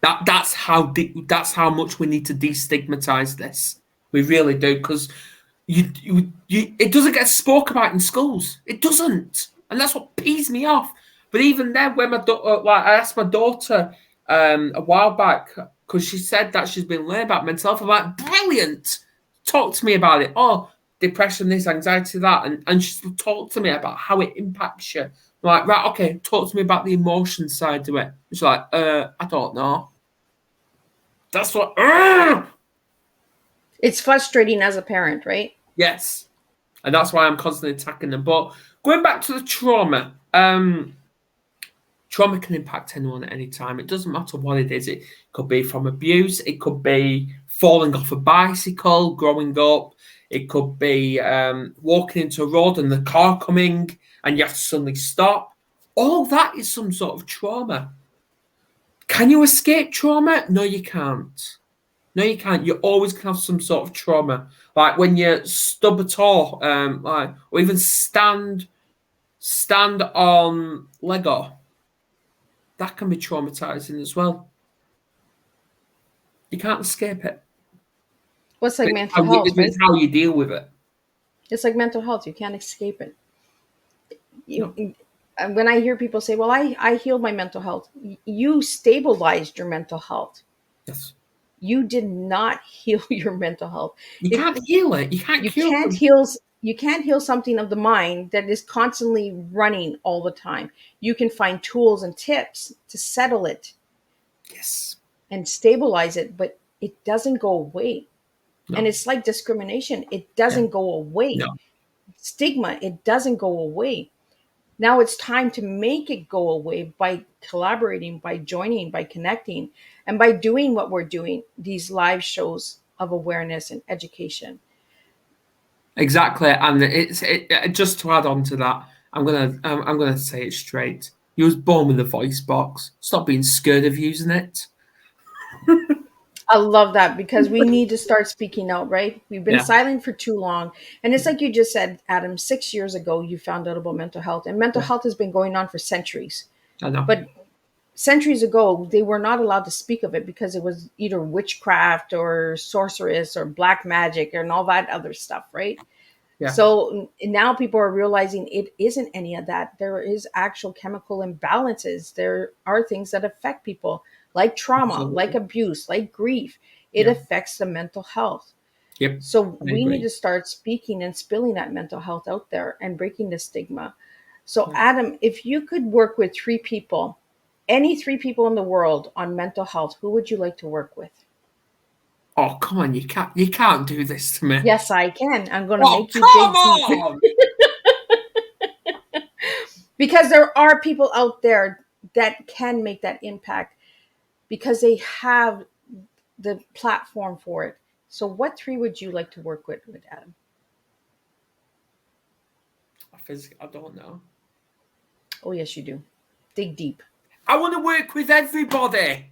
That's how much we need to destigmatize this. We really do, because it doesn't get spoke about in schools. It doesn't, and that's what pees me off. But even then, when I asked my daughter a while back, because she said that she's been learning about mental health. I'm like, brilliant. Talk to me about it. Oh, depression, this, anxiety, that, and she talked to me about how it impacts you. I'm like, right, okay, talk to me about the emotion side of it. She's like, I don't know. That's what. It's frustrating as a parent, right? Yes, and that's why I'm constantly attacking them. But going back to the trauma, trauma can impact anyone at any time. It doesn't matter what it is. It could be from abuse. It could be falling off a bicycle, growing up. It could be walking into a road and the car coming and you have to suddenly stop. All that is some sort of trauma. Can you escape trauma? No, you can't. No, you can't. You always can have some sort of trauma, like when you stub a toe, or even stand on Lego. That can be traumatizing as well. You can't escape it. What's like mental health, right? It's how you deal with it. It's like mental health. You can't escape it. No. When I hear people say, well, I healed my mental health, you stabilized your mental health. Yes. You did not heal your mental health. You can't heal it. You can't cure it. You can't heal something of the mind that is constantly running all the time. You can find tools and tips to settle it Yes. and stabilize it, but it doesn't go away. No. And it's like discrimination. It doesn't go away. No. Stigma, it doesn't go away. Now it's time to make it go away by collaborating, by joining, by connecting, and by doing what we're doing, these live shows of awareness and education. Exactly, and just to add on to that, I'm gonna say it straight. You was born with a voice box. Stop being scared of using it. I love that because we need to start speaking out, right? We've been Yeah, silent for too long. And it's like you just said, Adam, 6 years ago, you found out about mental health, and mental yeah, health has been going on for centuries. I know. But centuries ago, they were not allowed to speak of it because it was either witchcraft or sorceress or black magic and all that other stuff, right? Yeah, So now people are realizing it isn't any of that. There is actual chemical imbalances. There are things that affect people, like trauma, like absolutely. abuse, like grief. It Yeah, affects the mental health. yep, So I we need agree. to start speaking and spilling that mental health out there and breaking the stigma. So, Yeah. Adam, if you could work with three people, any three people in the world on mental health, who would you like to work with? Oh, come on, you can't do this to me. Yes, I can. I'm going to Oh, make you dig come deep on! because there are people out there that can make that impact because they have the platform for it. So, what three would you like to work with Adam? I don't know. Oh, yes, you do. Dig deep. I want to work with everybody.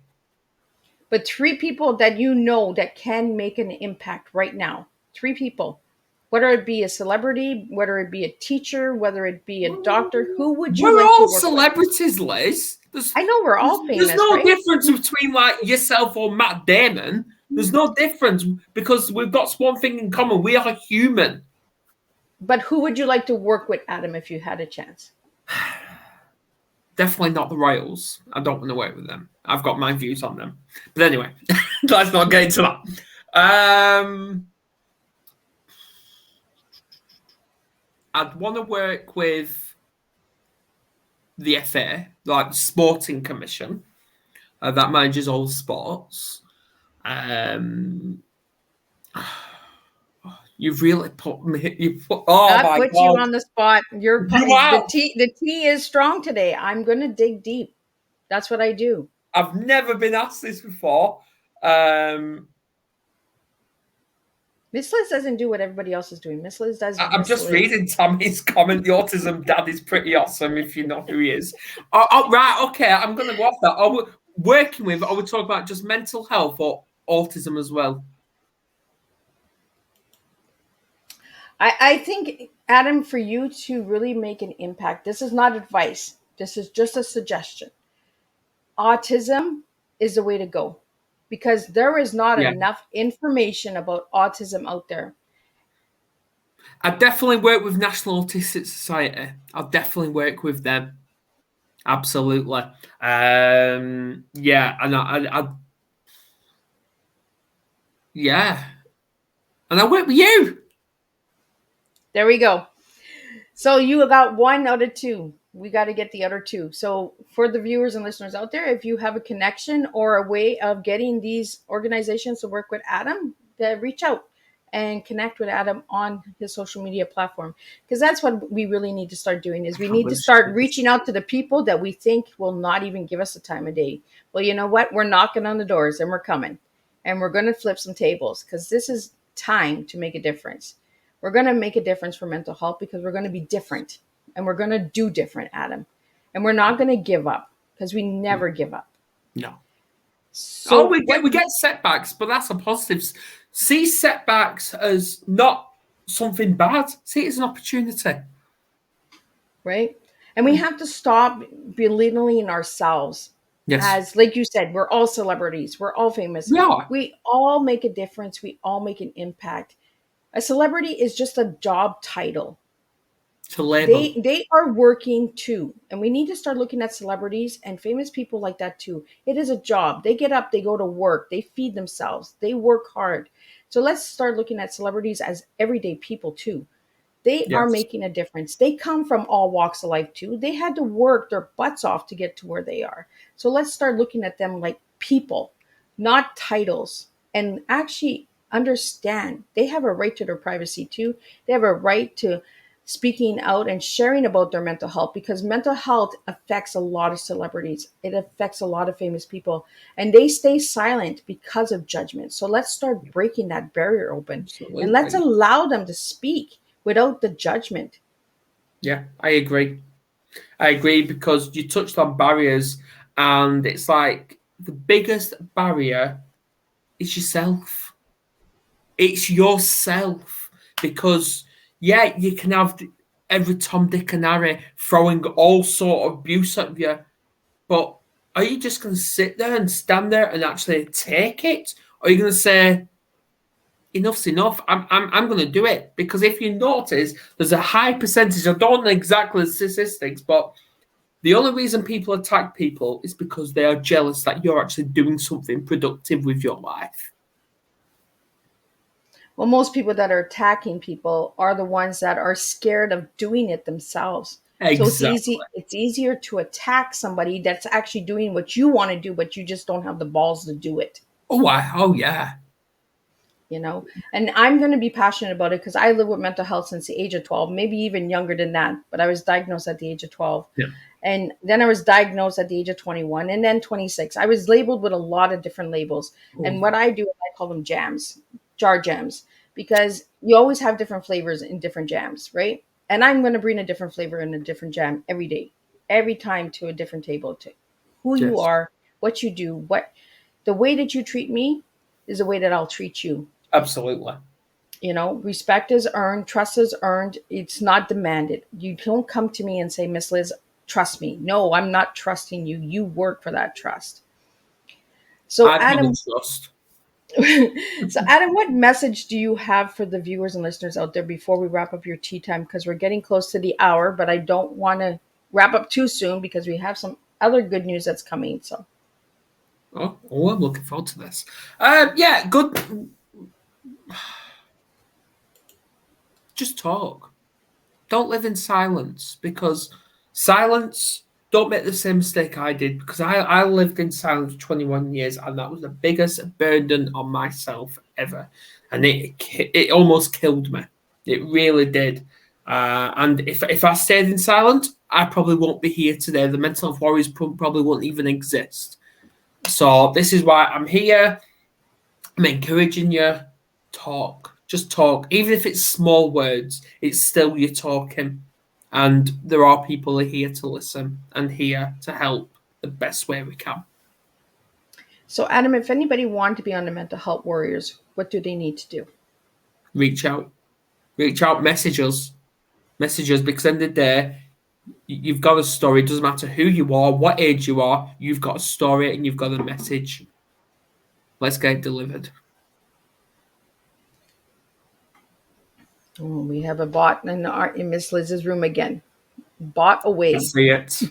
But three people that you know that can make an impact right now. Three people. Whether it be a celebrity, whether it be a teacher, whether it be a doctor, who would you We're like to all work with? celebrities, Liz. I know we're all There's famous, no right? difference between like yourself or Matt Damon. There's no difference because we've got one thing in common. We are human. But who would you like to work with, Adam, if you had a chance? Definitely not the Royals. I don't want to work with them. I've got my views on them. But anyway, let's not get into that. I'd want to work with the FA, like the Sporting Commission, that manages all sports. Um, you've really put me. Oh I my put you god! on the spot. You have. The tea is strong today. I'm going to dig deep. That's what I do. I've never been asked this before. Miss Liz doesn't do what everybody else is doing. Miss Liz does. I'm Miss just Liz. reading Tammy's comment. The autism dad is pretty awesome if you know who he is. Right, okay, I'm going to go off that. Are we working with, are we talking about just mental health or autism as well? I think, Adam, for you to really make an impact, this is not advice. This is just a suggestion. Autism is the way to go because there is not Yeah. enough information about autism out there. I definitely work with National Autistic Society. I'll definitely work with them. Absolutely. Yeah, and yeah. And I work with you. There we go. So you got 1 out of 2. We got to get the other 2. So for the viewers and listeners out there, if you have a connection or a way of getting these organizations to work with Adam, then reach out and connect with Adam on his social media platform. Because that's what we really need to start doing is we need to start reaching out to the people that we think will not even give us the time of day. Well, you know what? We're knocking on the doors and we're coming. And we're going to flip some tables because this is time to make a difference. We're going to make a difference for mental health because we're going to be different and we're going to do different, Adam. And we're not going to give up because we never give up. No. So we get setbacks, but that's a positive. See setbacks as not something bad. See it as an opportunity. Right? And we have to stop belittling ourselves. Yes. As, like you said, we're all celebrities. We're all famous. Yeah. We all make a difference. We all make an impact. A celebrity is just a job title. It's a label. They are working too. And we need to start looking at celebrities and famous people like that too. It is a job. They get up, they go to work, they feed themselves, they work hard. So let's start looking at celebrities as everyday people too. They are making a difference. They come from all walks of life too. They had to work their butts off to get to where they are. So let's start looking at them like people, not titles, and actually understand they have a right to their privacy too. They have a right to speaking out and sharing about their mental health because mental health affects a lot of celebrities. It affects a lot of famous people and they stay silent because of judgment. So let's start breaking that barrier open. Absolutely. And let's allow them to speak without the judgment. Yeah, I agree. I agree because you touched on barriers and it's like the biggest barrier is yourself. It's yourself because, yeah, you can have every Tom, Dick and Harry throwing all sort of abuse at you, but are you just going to sit there and stand there and actually take it? Or are you going to say, enough's enough, I'm going to do it? Because if you notice, there's a high percentage, I don't know exactly the statistics, but the only reason people attack people is because they are jealous that you're actually doing something productive with your life. Well, most people that are attacking people are the ones that are scared of doing it themselves. Exactly. So it's easier to attack somebody that's actually doing what you want to do, but you just don't have the balls to do it. Oh yeah. You know, and I'm going to be passionate about it because I live with mental health since the age of 12, maybe even younger than that. But I was diagnosed at the age of 12. Yeah. And then I was diagnosed at the age of 21 and then 26. I was labeled with a lot of different labels. Ooh. And what I do, I call them jams, jar jams, because you always have different flavors in different jams, right? And I'm going to bring a different flavor in a different jam every day, every time to a different table, to who you are, what you do, the way that you treat me is the way that I'll treat you. Absolutely. You know, respect is earned, trust is earned. It's not demanded. You don't come to me and say, Miss Liz, trust me. No, I'm not trusting you. You work for that trust. So Adam, what message do you have for the viewers and listeners out there before we wrap up your tea time? Because we're getting close to the hour, but I don't want to wrap up too soon because we have some other good news that's coming. So, I'm looking forward to this. Yeah, good. Just talk. Don't live in silence because silence, don't make the same mistake I did because I lived in silence for 21 years and that was the biggest burden on myself ever. And it almost killed me. It really did. And if I stayed in silence, I probably won't be here today. The mental health warriors probably won't even exist. So this is why I'm here. I'm encouraging you. Talk. Just talk. Even if it's small words, it's still you're talking. And there are people here to listen and here to help the best way we can. So, Adam, if anybody wanted to be on the Mental Health Warriors, what do they need to do? Reach out. Reach out, message us. Message us, because at the end of the day, you've got a story. It doesn't matter who you are, what age you are, you've got a story and you've got a message. Let's get it delivered. Oh, we have a bot in Miss Liz's room again. Bot away. I see it.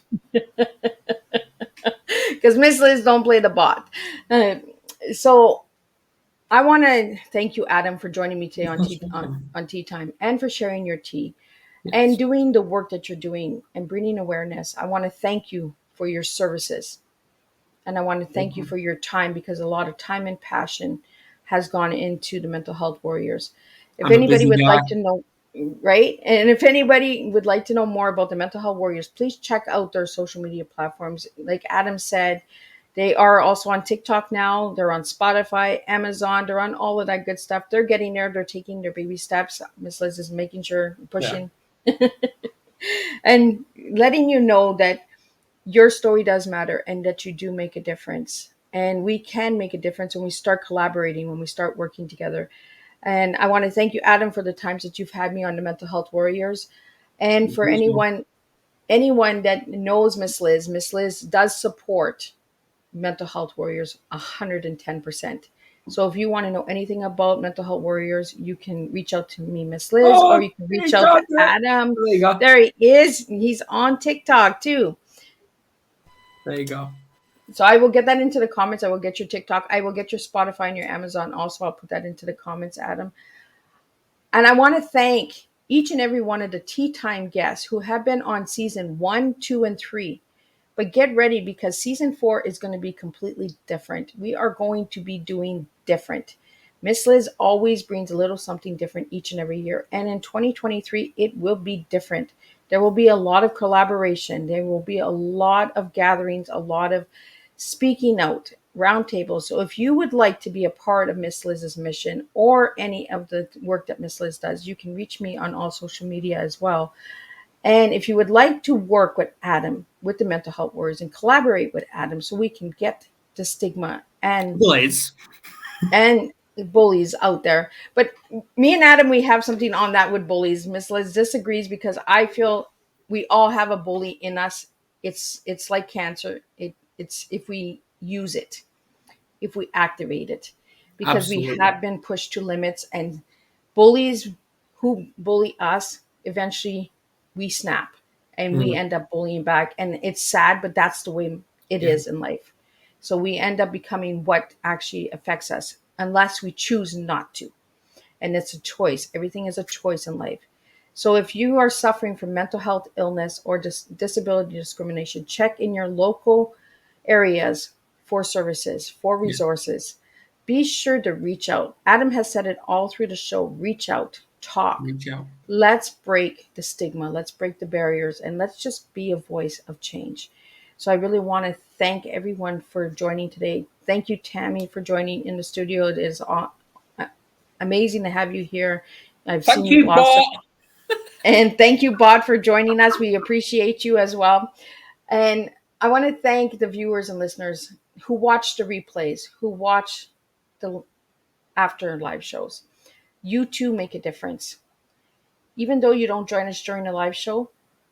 Because Miss Liz don't play the bot. So I want to thank you, Adam, for joining me today on Tea Time and for sharing your tea and doing the work that you're doing and bringing awareness. I want to thank you for your services. And I want to thank you for your time, because a lot of time and passion has gone into the Mental Health Warriors. If anybody would like to know, right? And if anybody would like to know more about the Mental Health Warriors, please check out their social media platforms. Like Adam said, they are also on TikTok now. They're on Spotify, Amazon. They're on all of that good stuff. They're getting there. They're taking their baby steps. Miss Liz is making sure, pushing, and letting you know that your story does matter and that you do make a difference. And we can make a difference when we start collaborating, when we start working together. And I want to thank you, Adam, for the times that you've had me on the Mental Health Warriors. And for anyone that knows Miss Liz does support Mental Health Warriors 110%. So if you want to know anything about Mental Health Warriors, you can reach out to me, Miss Liz, or you can reach out to Adam. There you go. There he is. He's on TikTok too. There you go. So I will get that into the comments. I will get your TikTok. I will get your Spotify and your Amazon also. I'll put that into the comments, Adam. And I want to thank each and every one of the Tea Time guests who have been on season 1, 2, and 3. But get ready, because season 4 is going to be completely different. We are going to be doing different. Miss Liz always brings a little something different each and every year. And in 2023, it will be different. There will be a lot of collaboration. There will be a lot of gatherings, a lot of speaking out, roundtables. So if you would like to be a part of Miss Liz's mission or any of the work that Miss Liz does, you can reach me on all social media as well. And if you would like to work with Adam, with the Mental Health Warriors, and collaborate with Adam so we can get the stigma and Blaze. and bullies out there. But me and Adam, we have something on that with bullies. Miss Liz disagrees, because I feel we all have a bully in us. It's like cancer. It's if we use it, if we activate it, because Absolutely. we have been pushed to limits, and bullies who bully us, eventually we snap and we end up bullying back. And it's sad, but that's the way it is in life. So we end up becoming what actually affects us, unless we choose not to. And it's a choice. Everything is a choice in life. So if you are suffering from mental health illness or disability discrimination, check in your local areas for services, for resources. Be sure to reach out. Adam has said it all through the show. Reach out, talk. Reach out. Let's break the stigma. Let's break the barriers, and let's just be a voice of change. So I really want to thank everyone for joining today. Thank you, Tammy, for joining in the studio. It is amazing to have you here. I've seen you blossom. And thank you, Bot, for joining us. We appreciate you as well. And I want to thank the viewers and listeners who watch the replays, who watch the after live shows. You too make a difference. Even though you don't join us during the live show,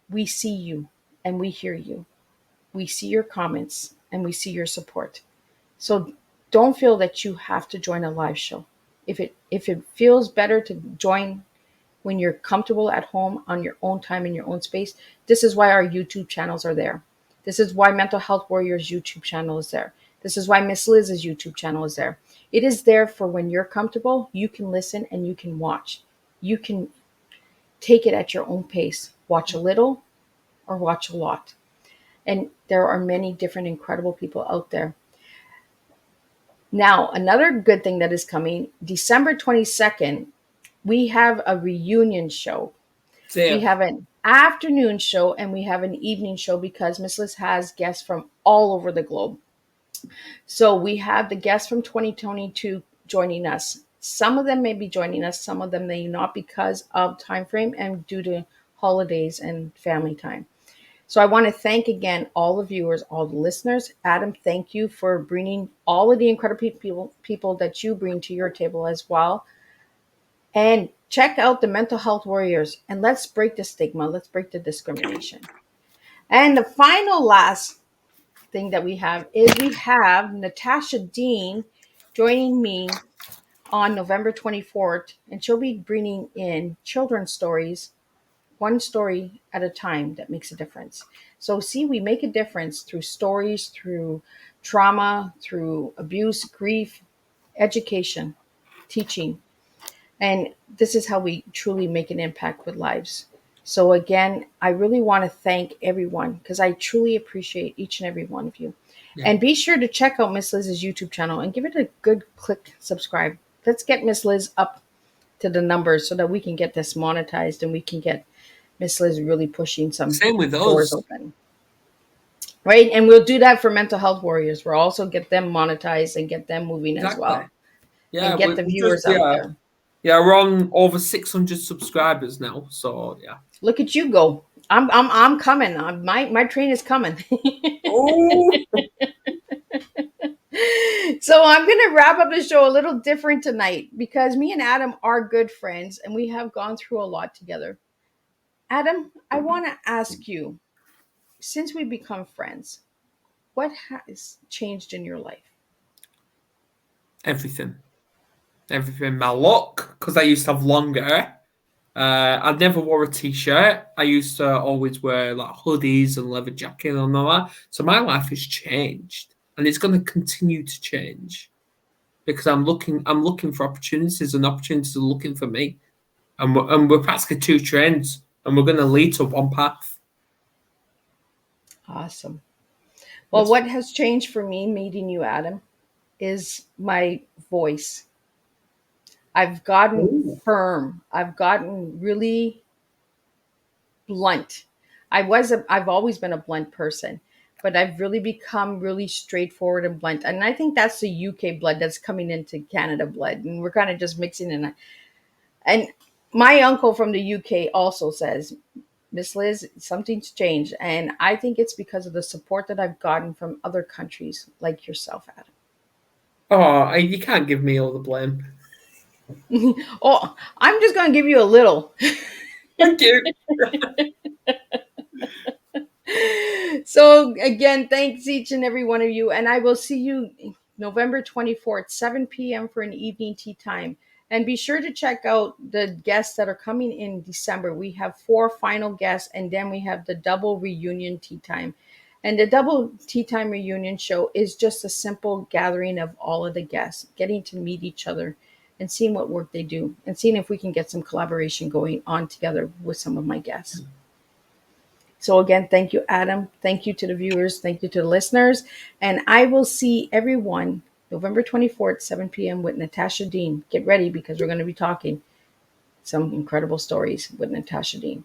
we see you and we hear you. We see your comments and we see your support. So don't feel that you have to join a live show. If it feels better to join when you're comfortable at home on your own time in your own space, this is why our YouTube channels are there. This is why Mental Health Warriors YouTube channel is there. This is why Miss Liz's YouTube channel is there. It is there for when you're comfortable, you can listen and you can watch. You can take it at your own pace. Watch a little or watch a lot. And there are many different incredible people out there. Now, another good thing that is coming, December 22nd, we have a reunion show. We have an afternoon show and we have an evening show, because Miss Liz has guests from all over the globe. So we have the guests from 2022 joining us Some of them may be joining us, some of them may not because of time frame and due to holidays and family time. So I want to thank again all the viewers, all the listeners. Adam, thank you for bringing all of the incredible people that you bring to your table as well. And check out the Mental Health Warriors and let's break the stigma, let's break the discrimination. And the final last thing that we have Natasha Dean joining me on November 24th, and she'll be bringing in children's stories, one story at a time that makes a difference. So, see, we make a difference through stories, through trauma, through abuse, grief, education, teaching. And this is how we truly make an impact with lives. So, again, I really want to thank everyone because I truly appreciate each and every one of you. Yeah. And be sure to check out Miss Liz's YouTube channel and give it a good click subscribe. Let's get Miss Liz up to the numbers so that we can get this monetized and we can get Miss Liz really pushing some Same with doors us. open. Right? And we'll do that for Mental Health Warriors. We'll also get them monetized and get them moving as Exactly. well. Yeah, And get the viewers out there. Yeah, we're on over 600 subscribers now. So yeah. Look at you go. I'm coming. My train is coming. Oh. So I'm gonna wrap up the show a little different tonight because me and Adam are good friends and we have gone through a lot together. Adam, I want to ask you, since we become friends, what has changed in your life? Everything. My look, because I used to have long hair. I never wore a t-shirt. I used to always wear like hoodies and leather jacket and all that. So my life has changed, and it's going to continue to change because I'm looking for opportunities, and opportunities are looking for me, and we're practically two trains, and we're going to lead to one path. Awesome. Well, Yes. what has changed for me meeting you, Adam, is my voice. I've gotten Ooh. firm. I've gotten really blunt. I've always been a blunt person, but I've really become really straightforward and blunt. And I think that's the UK blood that's coming into Canada blood, and we're kind of just mixing in. And my uncle from the UK also says, Miss Liz, something's changed, and I think it's because of the support that I've gotten from other countries like yourself, Adam. Oh, you can't give me all the blame. Oh, I'm just going to give you a little. Thank you. So again, thanks each and every one of you, and I will see you November 24th, 7 p.m. for an evening tea time. And be sure to check out the guests that are coming in December. We have 4 final guests, and then we have the double reunion tea time. And the double tea time reunion show is just a simple gathering of all of the guests, getting to meet each other and seeing what work they do and seeing if we can get some collaboration going on together with some of my guests. So again, thank you, Adam. Thank you to the viewers. Thank you to the listeners. And I will see everyone November 24th, 7 p.m. with Natasha Dean. Get ready because we're going to be talking some incredible stories with Natasha Dean.